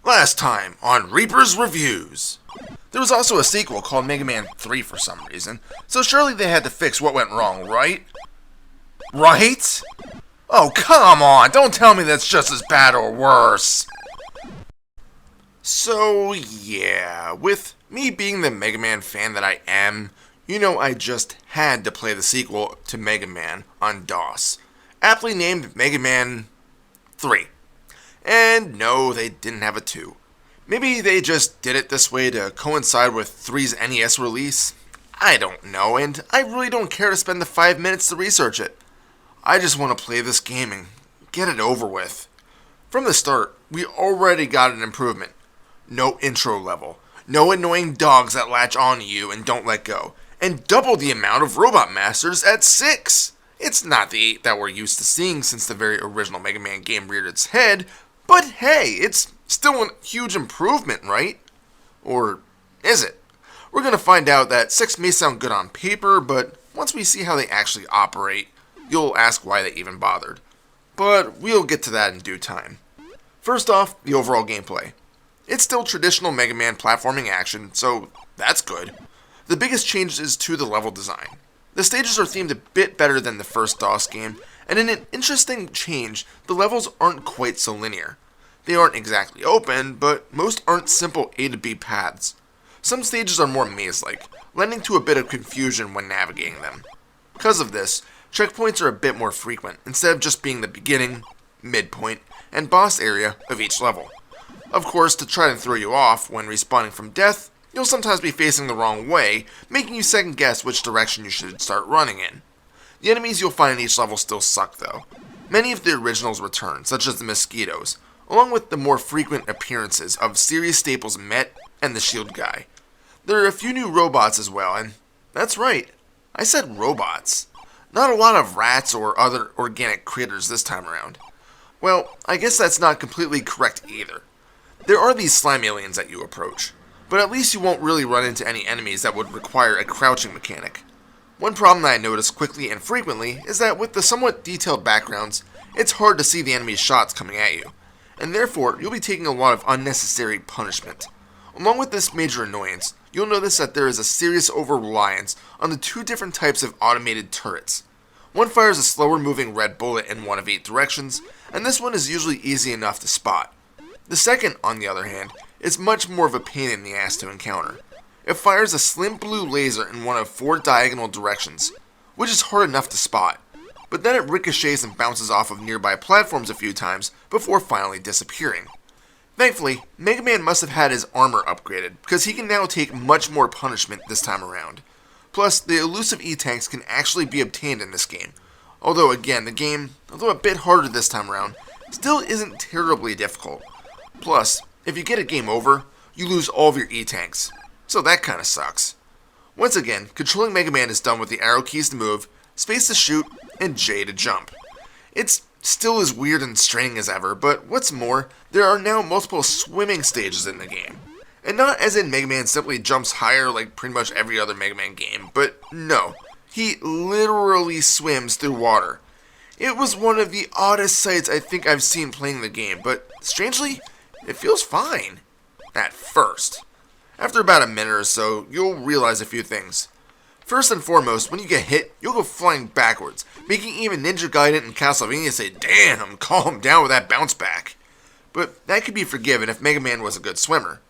Last time on Reaper's Reviews. There was also a sequel called Mega Man 3 for some reason, so surely they had to fix what went wrong, right? Right? Oh, come on, don't tell me that's just as bad or worse. So, yeah, with me being the Mega Man fan that I am, you know I just had to play the sequel to Mega Man on DOS, aptly named Mega Man 3. And no, they didn't have a 2. Maybe they just did it this way to coincide with 3's NES release? I don't know, and I really don't care to spend the 5 minutes to research it. I just want to play this game and get it over with. From the start, we already got an improvement. No intro level, no annoying dogs that latch onto you and don't let go, and double the amount of Robot Masters at 6. It's not the 8 that we're used to seeing since the very original Mega Man game reared its head, but hey, it's still a huge improvement, right? Or is it? We're going to find out that 6 may sound good on paper, but once we see how they actually operate, you'll ask why they even bothered. But we'll get to that in due time. First off, the overall gameplay. It's still traditional Mega Man platforming action, so that's good. The biggest change is to the level design. The stages are themed a bit better than the first DOS game, and in an interesting change, the levels aren't quite so linear. They aren't exactly open, but most aren't simple A to B paths. Some stages are more maze-like, lending to a bit of confusion when navigating them. Because of this, checkpoints are a bit more frequent, instead of just being the beginning, midpoint, and boss area of each level. Of course, to try and throw you off when respawning from death, you'll sometimes be facing the wrong way, making you second guess which direction you should start running in. The enemies you'll find in each level still suck though. Many of the originals return, such as the mosquitoes, along with the more frequent appearances of series staples Met and the Shield Guy. There are a few new robots as well, and that's right, I said robots. Not a lot of rats or other organic critters this time around. Well, I guess that's not completely correct either. There are these slime aliens that you approach, but at least you won't really run into any enemies that would require a crouching mechanic. One problem that I notice quickly and frequently is that with the somewhat detailed backgrounds, it's hard to see the enemy's shots coming at you, and therefore you'll be taking a lot of unnecessary punishment. Along with this major annoyance, you'll notice that there is a serious over-reliance on the 2 different types of automated turrets. One fires a slower moving red bullet in one of 8 directions, and this one is usually easy enough to spot. The second, on the other hand, is much more of a pain in the ass to encounter. It fires a slim blue laser in one of 4 diagonal directions, which is hard enough to spot, but then it ricochets and bounces off of nearby platforms a few times before finally disappearing. Thankfully, Mega Man must have had his armor upgraded, because he can now take much more punishment this time around. Plus, the elusive E-Tanks can actually be obtained in this game, although again, the game, although a bit harder this time around, still isn't terribly difficult. Plus, if you get a game over, you lose all of your E-Tanks, so that kinda sucks. Once again, controlling Mega Man is done with the arrow keys to move, space to shoot, and J to jump. It's still as weird and straining as ever, but what's more, there are now multiple swimming stages in the game. And not as in Mega Man simply jumps higher like pretty much every other Mega Man game, but no, he literally swims through water. It was one of the oddest sights I think I've seen playing the game, but strangely, it feels fine. At first. After about a minute or so, you'll realize a few things. First and foremost, when you get hit, you'll go flying backwards, making even Ninja Gaiden and Castlevania say, "Damn, calm down with that bounce back." But that could be forgiven if Mega Man was a good swimmer.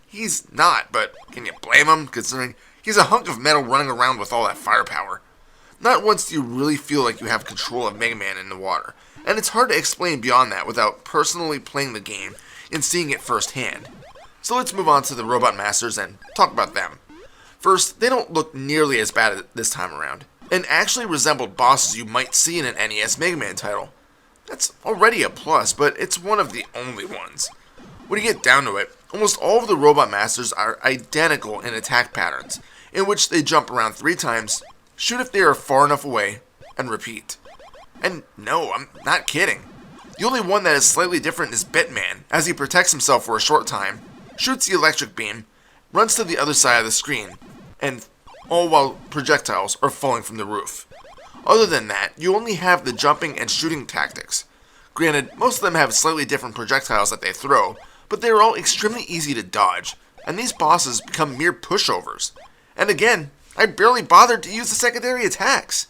He's not, but can you blame him, considering he's a hunk of metal running around with all that firepower? Not once do you really feel like you have control of Mega Man in the water, and it's hard to explain beyond that without personally playing the game and seeing it firsthand. So let's move on to the Robot Masters and talk about them. First, they don't look nearly as bad this time around, and actually resembled bosses you might see in an NES Mega Man title. That's already a plus, but it's one of the only ones. When you get down to it, almost all of the Robot Masters are identical in attack patterns, in which they jump around 3 times, shoot if they are far enough away, and repeat. And no, I'm not kidding. The only one that is slightly different is Bitman, as he protects himself for a short time, shoots the electric beam, runs to the other side of the screen, and all while projectiles are falling from the roof. Other than that, you only have the jumping and shooting tactics. Granted, most of them have slightly different projectiles that they throw, but they are all extremely easy to dodge, and these bosses become mere pushovers. And again, I barely bothered to use the secondary attacks.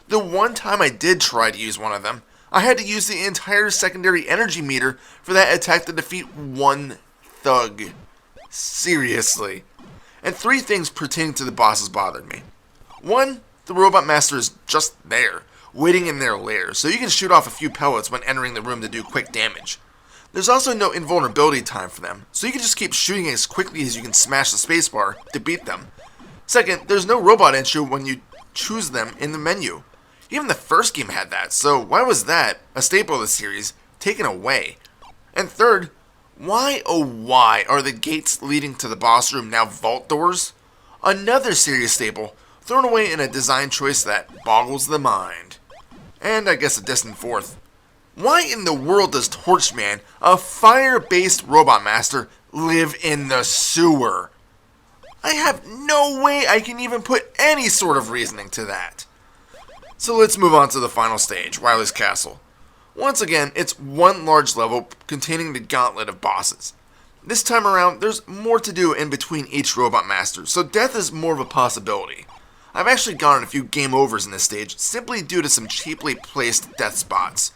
The one time I did try to use one of them, I had to use the entire secondary energy meter for that attack to defeat one thug. Seriously. And 3 things pertaining to the bosses bothered me. 1, the Robot Master is just there, waiting in their lair, so you can shoot off a few pellets when entering the room to do quick damage. There's also no invulnerability time for them, so you can just keep shooting as quickly as you can smash the spacebar to beat them. Second, there's no robot intro when you choose them in the menu. Even the first game had that, so why was that, a staple of the series, taken away? And third, why oh why are the gates leading to the boss room now vault doors? Another series staple, thrown away in a design choice that boggles the mind. And I guess a distant fourth. Why in the world does Torchman, a fire-based robot master, live in the sewer? I have no way I can even put any sort of reasoning to that. So let's move on to the final stage, Wily's Castle. Once again, it's one large level containing the gauntlet of bosses. This time around, there's more to do in between each robot master, so death is more of a possibility. I've actually gotten a few game overs in this stage simply due to some cheaply placed death spots.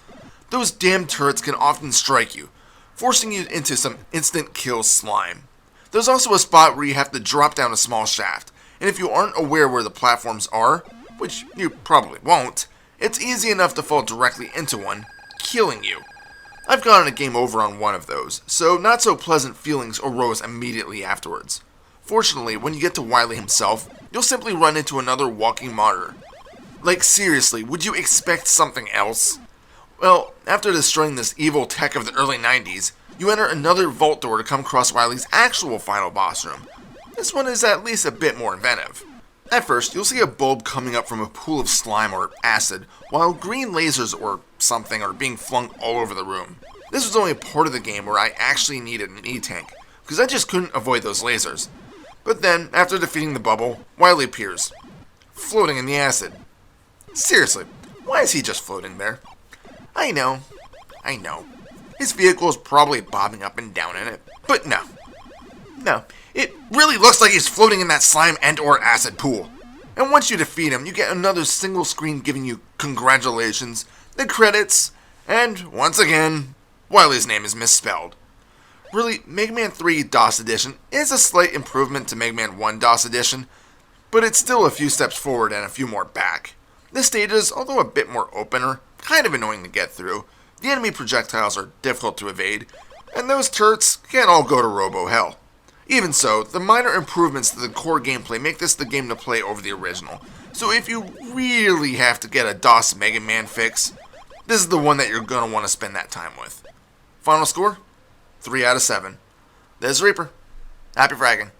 Those damn turrets can often strike you, forcing you into some instant kill slime. There's also a spot where you have to drop down a small shaft, and if you aren't aware where the platforms are, which you probably won't, it's easy enough to fall directly into one, killing you. I've gotten a game over on one of those, so not so pleasant feelings arose immediately afterwards. Fortunately, when you get to Wily himself, you'll simply run into another walking monitor. Like seriously, would you expect something else? Well, after destroying this evil tech of the early 90s, you enter another vault door to come across Wily's actual final boss room. This one is at least a bit more inventive. At first, you'll see a bulb coming up from a pool of slime or acid, while green lasers or something are being flung all over the room. This was only a part of the game where I actually needed an E-tank, because I just couldn't avoid those lasers. But then, after defeating the bubble, Wily appears, floating in the acid. Seriously, why is he just floating there? I know. His vehicle is probably bobbing up and down in it, but no. It really looks like he's floating in that slime and or acid pool. And once you defeat him, you get another single screen giving you congratulations, the credits, and once again, Wily's name is misspelled. Really, Mega Man 3 DOS Edition is a slight improvement to Mega Man 1 DOS Edition, but it's still a few steps forward and a few more back. This stage is, although a bit more open, or kind of annoying to get through. The enemy projectiles are difficult to evade, and those turrets can't all go to Robo Hell. Even so, the minor improvements to the core gameplay make this the game to play over the original. So if you really have to get a DOS Mega Man fix, this is the one that you're going to want to spend that time with. Final score? 3 out of 7. This is Reaper. Happy fragging.